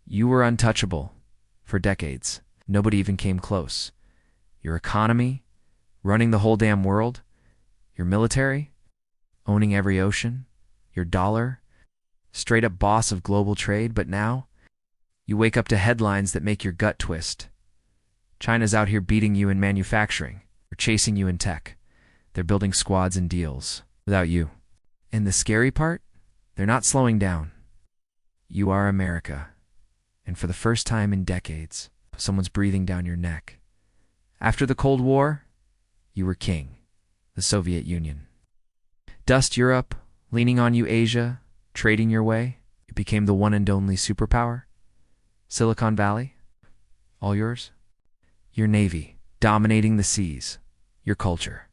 You were untouchable for decades. Nobody even came close. Your economy, running the whole damn world. Your military, owning every ocean. Your dollar, straight up boss of global trade. But now, you wake up to headlines that make your gut twist. China's out here beating you in manufacturing, or chasing you in tech. They're building squads and deals without you. And the scary part? They're not slowing down. You are America. And for the first time in decades, someone's breathing down your neck. After the Cold War, you were king, the Soviet Union. Dust Europe, leaning on you Asia, trading your way. You became the one and only superpower. Silicon Valley, all yours. Your navy, dominating the seas. Your culture.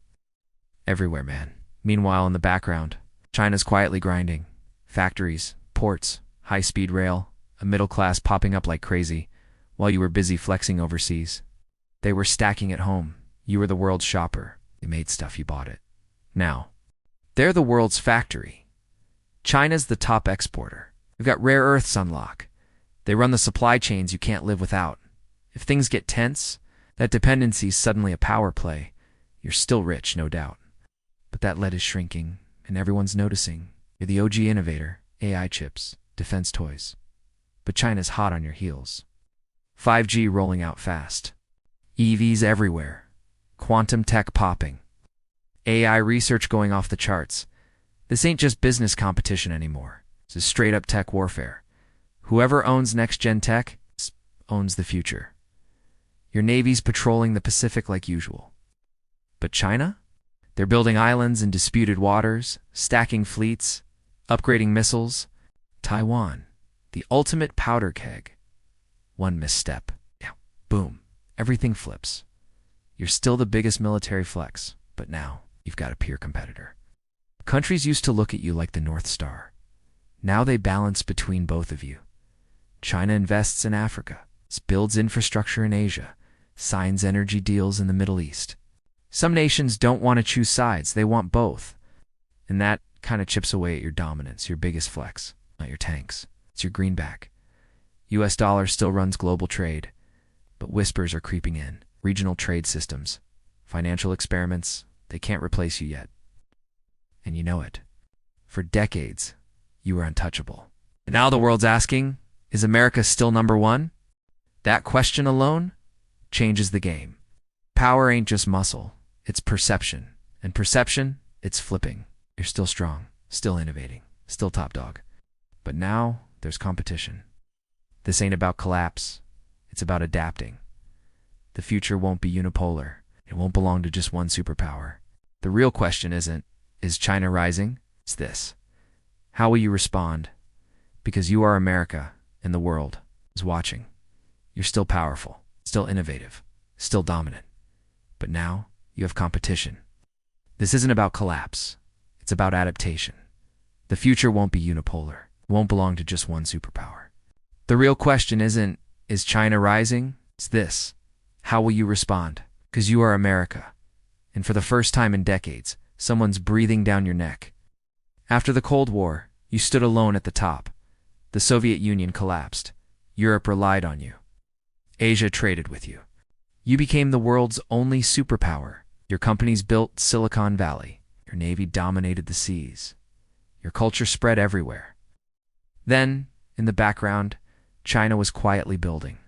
Everywhere, man. Meanwhile, in the background, China's quietly grinding. Factories, ports, high-speed rail, a middle class popping up like crazy, while you were busy flexing overseas. They were stacking at home. You were the world's shopper. You made stuff, you bought it. Now, they're the world's factory. China's the top exporter. They've got rare earths on lock. They run the supply chains you can't live without. If things get tense, that dependency's suddenly a power play. You're still rich, no doubt. But that lead is shrinking, and everyone's noticing. You're the OG innovator, AI chips, defense toys. But China's hot on your heels. 5G rolling out fast. EVs everywhere. Quantum tech popping. AI research going off the charts. This ain't just business competition anymore. This is straight-up tech warfare. Whoever owns next-gen tech owns the future. Your navy's patrolling the Pacific like usual. But China? They're building islands in disputed waters, stacking fleets, upgrading missiles. Taiwan, the ultimate powder keg. One misstep. Yeah, boom. Everything flips. You're still the biggest military flex, but now you've got a peer competitor. Countries used to look at you like the North Star. Now they balance between both of you. China invests in Africa, builds infrastructure in Asia, signs energy deals in the Middle East. Some nations don't want to choose sides, they want both. And that kind of chips away at your dominance, your biggest flex, not your tanks. It's your greenback. US dollar still runs global trade, but whispers are creeping in. Regional trade systems, financial experiments, they can't replace you yet. And you know it. For decades, you were untouchable. And now the world's asking, is America still number one? That question alone changes the game. Power ain't just muscle, it's perception. And perception, it's flipping. You're still strong, still innovating, still top dog. But now there's competition. This ain't about collapse, it's about adapting. The future won't be unipolar. It won't belong to just one superpower. The real question isn't, is China rising? It's this. How will you respond? Because you are America, and the world is watching. You're still powerful, still innovative, still dominant. But now you have competition. This isn't about collapse. It's about adaptation. The future won't be unipolar. It won't belong to just one superpower. The real question isn't, is China rising? It's this. How will you respond? Because you are America. And for the first time in decades, someone's breathing down your neck. After the Cold War, you stood alone at the top. The Soviet Union collapsed. Europe relied on you. Asia traded with you. You became the world's only superpower. Your companies built Silicon Valley. Your navy dominated the seas. Your culture spread everywhere. Then, in the background, China was quietly building.